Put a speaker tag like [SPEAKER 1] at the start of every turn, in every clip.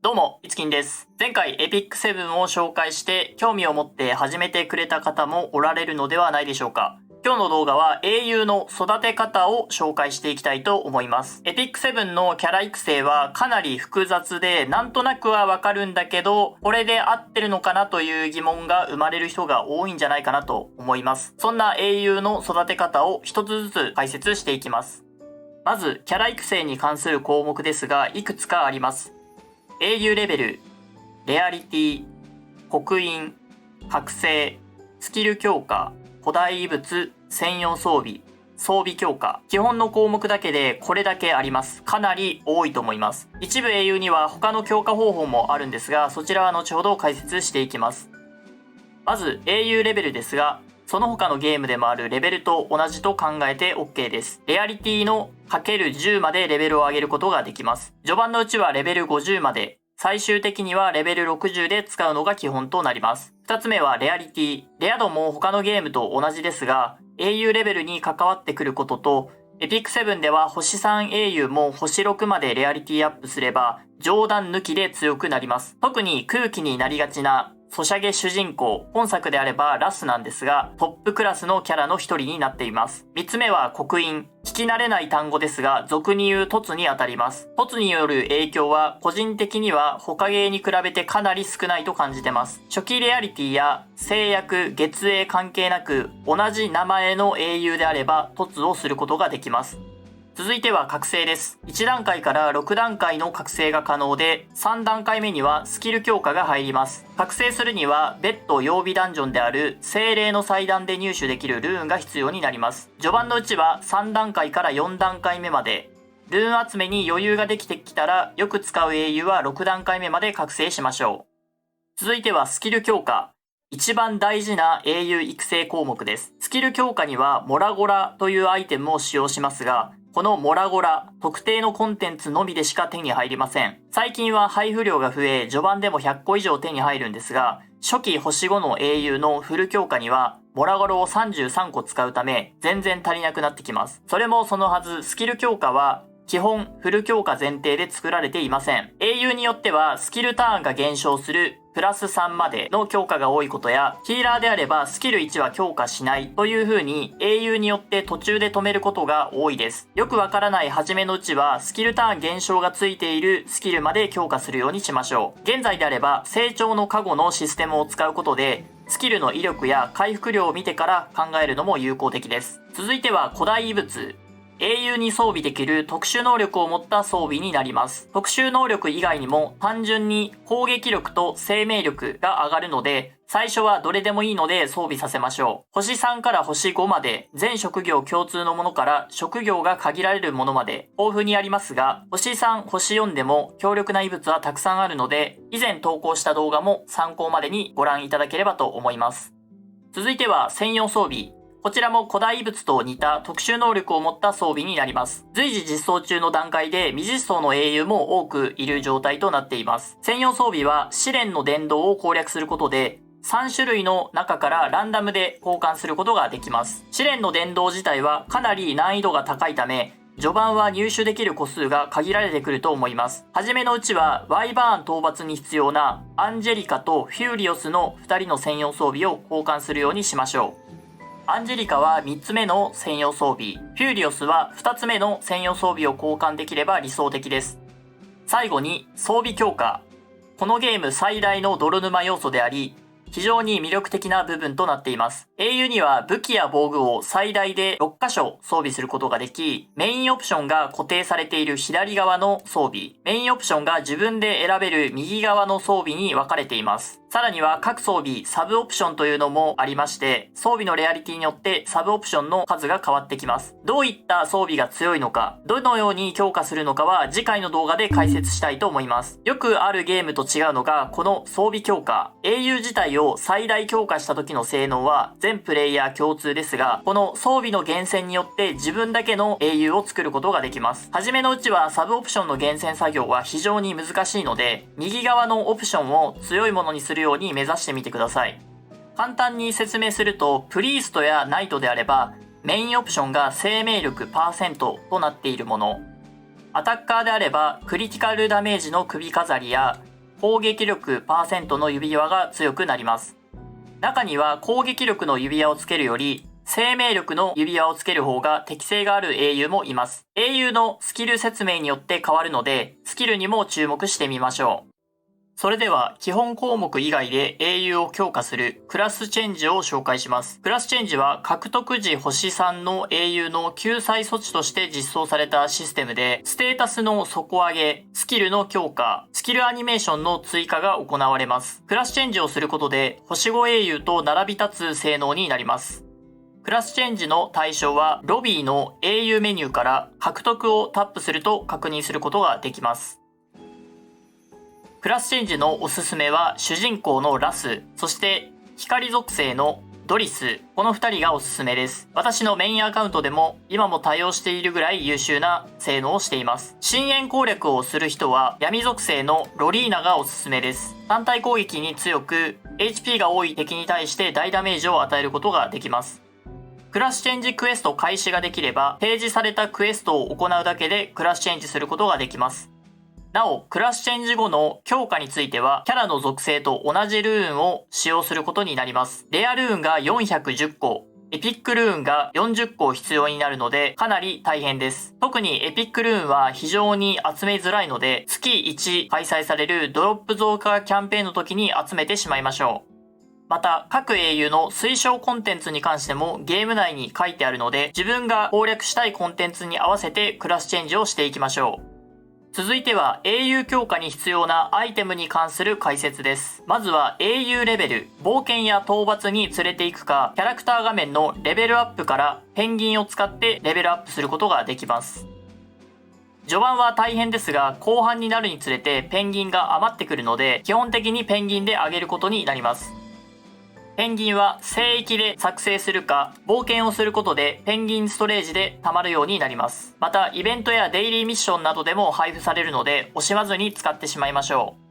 [SPEAKER 1] どうも、いつきんです。前回エピック7を紹介して興味を持って始めてくれた方もおられるのではないでしょうか。今日の動画は英雄の育て方を紹介していきたいと思います。エピック7のキャラ育成はかなり複雑で、なんとなくはわかるんだけど、これで合ってるのかなという疑問が生まれる人が多いんじゃないかなと思います。そんな英雄の育て方を一つずつ解説していきます。まず、キャラ育成に関する項目ですが、いくつかあります。英雄レベル、レアリティ、刻印、覚醒、スキル強化、古代遺物、専用装備、装備強化。基本の項目だけでこれだけあります。かなり多いと思います。一部英雄には他の強化方法もあるんですが、そちらは後ほど解説していきます。まず、英雄レベルですが、その他のゲームでもあるレベルと同じと考えて OK です。レアリティの ×10 までレベルを上げることができます。序盤のうちはレベル50まで、最終的にはレベル60で使うのが基本となります。二つ目はレアリティ。レア度も他のゲームと同じですが、英雄レベルに関わってくることと、エピック7では星3英雄も星6までレアリティアップすれば、上段抜きで強くなります。特に空気になりがちなソシャゲ主人公、本作であればラスなんですが、トップクラスのキャラの一人になっています。三つ目は刻印。聞き慣れない単語ですが、俗に言う凸に当たります。凸による影響は、個人的には他ゲーに比べてかなり少ないと感じてます。初期レアリティや制約、月影関係なく、同じ名前の英雄であれば、凸をすることができます。続いては覚醒です。1段階から6段階の覚醒が可能で、3段階目にはスキル強化が入ります。覚醒するには、別途曜日ダンジョンである精霊の祭壇で入手できるルーンが必要になります。序盤のうちは3段階から4段階目まで、ルーン集めに余裕ができてきたら、よく使う英雄は6段階目まで覚醒しましょう。続いてはスキル強化。一番大事な英雄育成項目です。スキル強化にはモラゴラというアイテムを使用しますが、このモラゴラ、特定のコンテンツのみでしか手に入りません。最近は配布量が増え、序盤でも100個以上手に入るんですが、初期星5の英雄のフル強化には、モラゴラを33個使うため、全然足りなくなってきます。それもそのはず、スキル強化は、基本フル強化前提で作られていません。英雄によってはスキルターンが減少するプラス3までの強化が多いことや、ヒーラーであればスキル1は強化しないという風に英雄によって途中で止めることが多いです。よくわからない初めのうちはスキルターン減少がついているスキルまで強化するようにしましょう。現在であれば成長の加護のシステムを使うことで、スキルの威力や回復量を見てから考えるのも有効的です。続いては古代遺物。英雄に装備できる特殊能力を持った装備になります。特殊能力以外にも単純に攻撃力と生命力が上がるので、最初はどれでもいいので装備させましょう。星3から星5まで全職業共通のものから職業が限られるものまで豊富にありますが、星3、星4でも強力な遺物はたくさんあるので、以前投稿した動画も参考までにご覧いただければと思います。続いては専用装備。こちらも古代遺物と似た特殊能力を持った装備になります。随時実装中の段階で未実装の英雄も多くいる状態となっています。専用装備は試練の殿堂を攻略することで、3種類の中からランダムで交換することができます。試練の殿堂自体はかなり難易度が高いため、序盤は入手できる個数が限られてくると思います。はじめのうちはワイバーン討伐に必要なアンジェリカとフューリオスの2人の専用装備を交換するようにしましょう。アンジェリカは3つ目の専用装備、フューリオスは2つ目の専用装備を交換できれば理想的です。最後に装備強化。このゲーム最大の泥沼要素であり、非常に魅力的な部分となっています。英雄には武器や防具を最大で6箇所装備することができ、メインオプションが固定されている左側の装備、メインオプションが自分で選べる右側の装備に分かれています。さらには各装備、サブオプションというのもありまして、装備のレアリティによってサブオプションの数が変わってきます。どういった装備が強いのか、どのように強化するのかは次回の動画で解説したいと思います。よくあるゲームと違うのが、この装備強化。英雄自体を最大強化した時の性能は全プレイヤー共通ですが、この装備の厳選によって自分だけの英雄を作ることができます。はじめのうちはサブオプションの厳選作業は非常に難しいので、右側のオプションを強いものにするように目指してみてください。簡単に説明すると、プリーストやナイトであれば、メインオプションが生命力パーセントとなっているもの。アタッカーであればクリティカルダメージの首飾りや攻撃力パーセントの指輪が強くなります。中には攻撃力の指輪をつけるより生命力の指輪をつける方が適性がある英雄もいます。英雄のスキル説明によって変わるので、スキルにも注目してみましょう。それでは基本項目以外で英雄を強化するクラスチェンジを紹介します。クラスチェンジは獲得時星3の英雄の救済措置として実装されたシステムで、ステータスの底上げ、スキルの強化、スキルアニメーションの追加が行われます。クラスチェンジをすることで星5英雄と並び立つ性能になります。クラスチェンジの対象はロビーの英雄メニューから獲得をタップすると確認することができます。クラスチェンジのおすすめは主人公のラス、そして光属性のドリス、この2人がおすすめです。私のメインアカウントでも今も対応しているぐらい優秀な性能をしています。深淵攻略をする人は闇属性のロリーナがおすすめです。単体攻撃に強く HP が多い敵に対して大ダメージを与えることができます。クラスチェンジクエスト開始ができれば提示されたクエストを行うだけでクラスチェンジすることができます。なお、クラスチェンジ後の強化については、キャラの属性と同じルーンを使用することになります。レアルーンが410個、エピックルーンが40個必要になるので、かなり大変です。特にエピックルーンは非常に集めづらいので、月1開催されるドロップ増加キャンペーンの時に集めてしまいましょう。また、各英雄の推奨コンテンツに関してもゲーム内に書いてあるので、自分が攻略したいコンテンツに合わせてクラスチェンジをしていきましょう。続いては英雄強化に必要なアイテムに関する解説です。まずは英雄レベル、冒険や討伐に連れて行くか、キャラクター画面のレベルアップからペンギンを使ってレベルアップすることができます。序盤は大変ですが、後半になるにつれてペンギンが余ってくるので、基本的にペンギンで上げることになります。ペンギンは聖域で作成するか、冒険をすることでペンギンストレージで貯まるようになります。また、イベントやデイリーミッションなどでも配布されるので、惜しまずに使ってしまいましょう。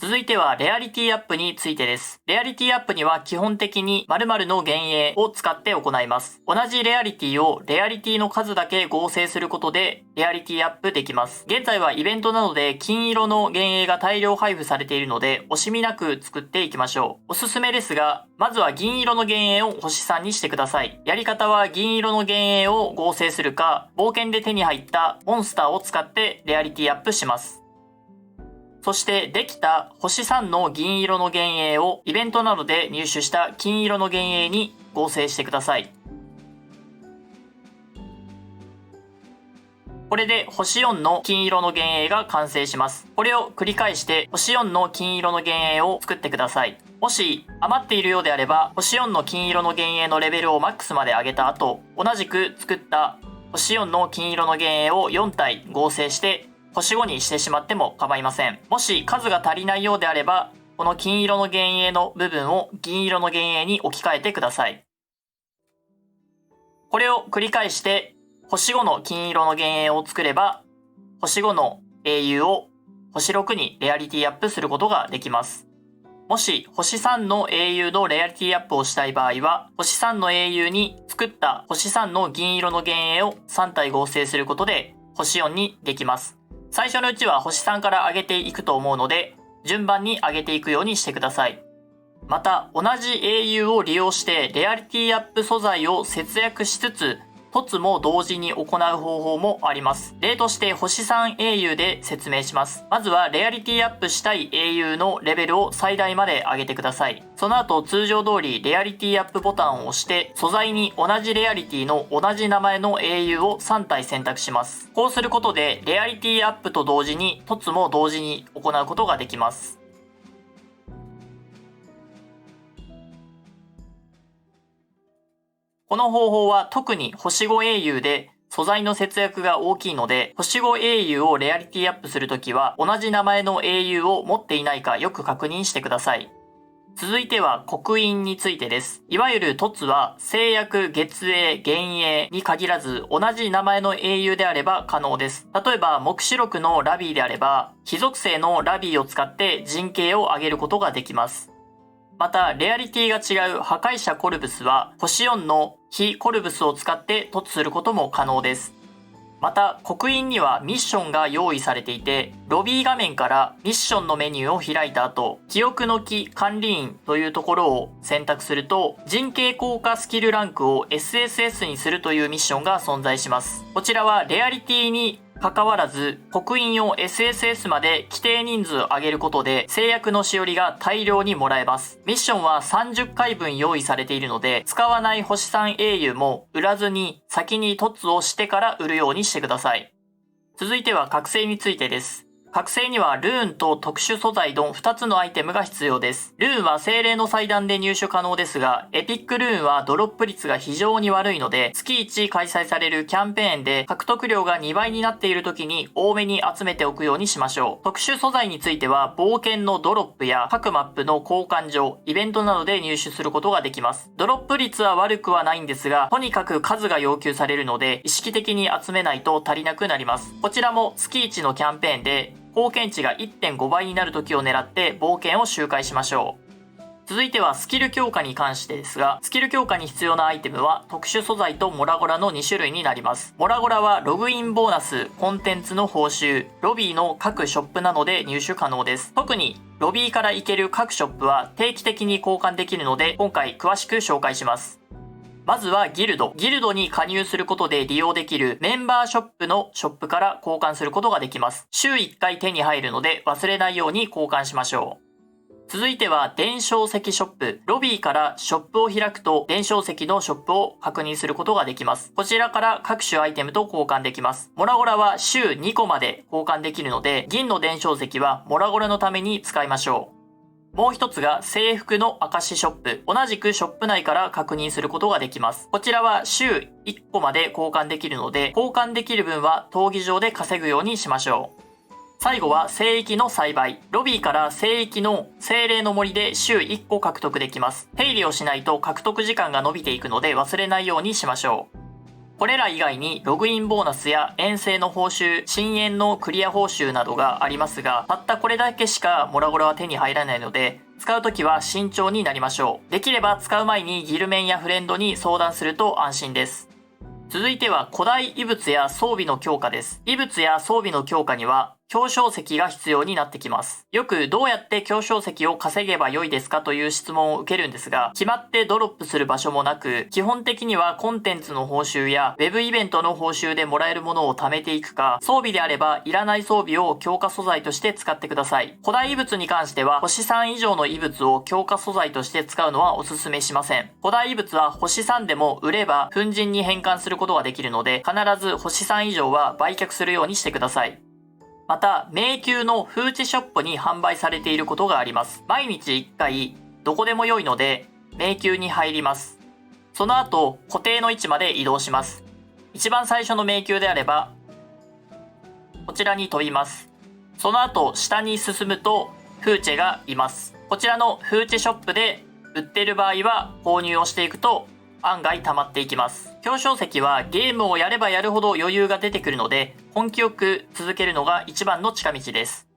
[SPEAKER 1] 続いてはレアリティアップについてです。レアリティアップには基本的に〇〇の幻影を使って行います。同じレアリティをレアリティの数だけ合成することでレアリティアップできます。現在はイベントなどで金色の幻影が大量配布されているので惜しみなく作っていきましょう。おすすめですが、まずは銀色の幻影を星3にしてください。やり方は銀色の幻影を合成するか、冒険で手に入ったモンスターを使ってレアリティアップします。そしてできた星3の銀色の幻影をイベントなどで入手した金色の幻影に合成してください。これで星4の金色の幻影が完成します。これを繰り返して星4の金色の幻影を作ってください。もし余っているようであれば、星4の金色の幻影のレベルをマックスまで上げた後、同じく作った星4の金色の幻影を4体合成して星5にしてしまっても構いません。もし数が足りないようであれば、この金色の幻影の部分を銀色の幻影に置き換えてください。これを繰り返して星5の金色の幻影を作れば、星5の英雄を星6にレアリティアップすることができます。もし星3の英雄のレアリティアップをしたい場合は、星3の英雄に作った星3の銀色の幻影を3体合成することで星4にできます。最初のうちは星3から上げていくと思うので、順番に上げていくようにしてください。また、同じ英雄を利用してレアリティアップ素材を節約しつつ、凸も同時に行う方法もあります。例として星3英雄で説明します。まずはレアリティアップしたい英雄のレベルを最大まで上げてください。その後通常通りレアリティアップボタンを押して素材に同じレアリティの同じ名前の英雄を3体選択します。こうすることでレアリティアップと同時に凸も同時に行うことができます。この方法は特に星5英雄で素材の節約が大きいので、星5英雄をレアリティアップするときは同じ名前の英雄を持っていないかよく確認してください。続いては刻印についてです。いわゆる凸は制約、月影、幻影に限らず同じ名前の英雄であれば可能です。例えば目視録のラビーであれば、火属性のラビーを使って陣形を上げることができます。また、レアリティが違う破壊者コルブスは、星4の非コルブスを使って突することも可能です。また、刻印にはミッションが用意されていて、ロビー画面からミッションのメニューを開いた後、記憶の木管理員というところを選択すると、人形効果スキルランクを SSS にするというミッションが存在します。こちらはレアリティに関わらず、刻印を SSS まで規定人数上げることで制約のしおりが大量にもらえます。ミッションは30回分用意されているので、使わない星3英雄も売らずに先に凸をしてから売るようにしてください。続いては覚醒についてです。覚醒にはルーンと特殊素材の2つのアイテムが必要です。ルーンは精霊の祭壇で入手可能ですが、エピックルーンはドロップ率が非常に悪いので、月1開催されるキャンペーンで獲得量が2倍になっている時に多めに集めておくようにしましょう。特殊素材については、冒険のドロップや各マップの交換所、イベントなどで入手することができます。ドロップ率は悪くはないんですが、とにかく数が要求されるので、意識的に集めないと足りなくなります。こちらも月1のキャンペーンで、貢献値が 1.5 倍になる時を狙って冒険を周回しましょう。続いてはスキル強化に関してですが、スキル強化に必要なアイテムは特殊素材とモラゴラの2種類になります。モラゴラはログインボーナス、コンテンツの報酬、ロビーの各ショップなどで入手可能です。特にロビーから行ける各ショップは定期的に交換できるので、今回詳しく紹介します。まずはギルド。ギルドに加入することで利用できるメンバーショップのショップから交換することができます。週1回手に入るので忘れないように交換しましょう。続いては伝承石ショップ。ロビーからショップを開くと伝承石のショップを確認することができます。こちらから各種アイテムと交換できます。モラゴラは週2個まで交換できるので、銀の伝承石はモラゴラのために使いましょう。もう一つが制服の証ショップ。同じくショップ内から確認することができます。こちらは週1個まで交換できるので、交換できる分は闘技場で稼ぐようにしましょう。最後は聖域の栽培。ロビーから聖域の精霊の森で週1個獲得できます。手入れをしないと獲得時間が伸びていくので忘れないようにしましょう。これら以外にログインボーナスや遠征の報酬、深淵のクリア報酬などがありますが、たったこれだけしかモラゴラは手に入らないので、使うときは慎重になりましょう。できれば使う前にギルメンやフレンドに相談すると安心です。続いては古代遺物や装備の強化です。遺物や装備の強化には強小石が必要になってきます。よくどうやって強小石を稼げば良いですかという質問を受けるんですが、決まってドロップする場所もなく、基本的にはコンテンツの報酬やウェブイベントの報酬でもらえるものを貯めていくか、装備であればいらない装備を強化素材として使ってください。古代遺物に関しては星3以上の遺物を強化素材として使うのはお勧めしません。古代遺物は星3でも売れば粉塵に変換することができるので、必ず星3以上は売却するようにしてください。また、迷宮の風知ショップに販売されていることがあります。毎日1回、どこでも良いので、迷宮に入ります。その後、固定の位置まで移動します。一番最初の迷宮であれば、こちらに飛びます。その後、下に進むと、フーチェがいます。こちらのフーチェショップで売っている場合は、購入をしていくと、案外溜まっていきます。強小石はゲームをやればやるほど余裕が出てくるので、根気よく続けるのが一番の近道です。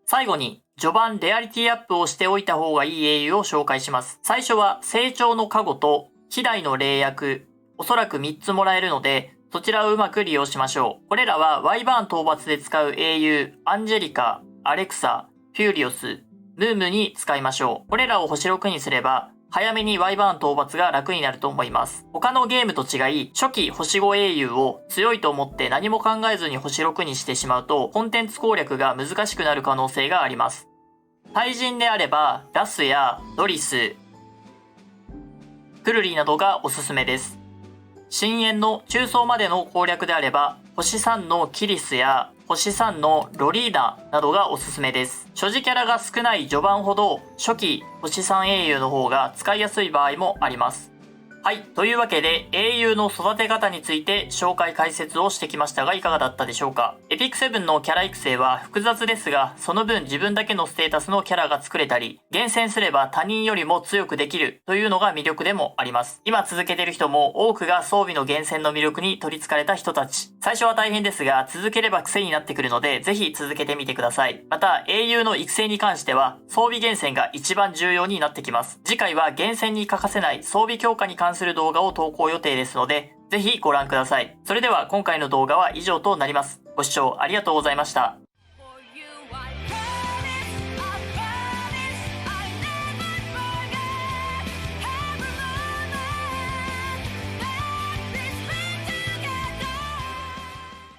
[SPEAKER 1] 最後に、序盤レアリティアップをしておいた方がいい英雄を紹介します。最初は成長の加護と希代の霊薬、おそらく3つもらえるので、そちらをうまく利用しましょう。これらはワイバーン討伐で使う英雄、アンジェリカ、アレクサ、フューリオス、ムームに使いましょう。これらを星6にすれば、早めにワイバーン討伐が楽になると思います。他のゲームと違い、初期星5英雄を強いと思って何も考えずに星6にしてしまうと、コンテンツ攻略が難しくなる可能性があります。対人であれば、ラスやノリス、クルリなどがおすすめです。深淵の中層までの攻略であれば、星3のキリスや星3のロリーナなどがおすすめです。所持キャラが少ない序盤ほど初期星3英雄の方が使いやすい場合もあります。はい。というわけで、英雄の育て方について紹介解説をしてきましたが、いかがだったでしょうか。エピックセブンのキャラ育成は複雑ですが、その分自分だけのステータスのキャラが作れたり、厳選すれば他人よりも強くできるというのが魅力でもあります。今続けている人も多くが装備の厳選の魅力に取り憑かれた人たち。最初は大変ですが、続ければ癖になってくるので、ぜひ続けてみてください。また、英雄の育成に関しては、装備厳選が一番重要になってきます。次回は厳選に欠かせない装備強化に関関する動画を投稿予定ですので、ぜひご覧ください。それでは今回の動画は以上となります。ご視聴ありがとうございました。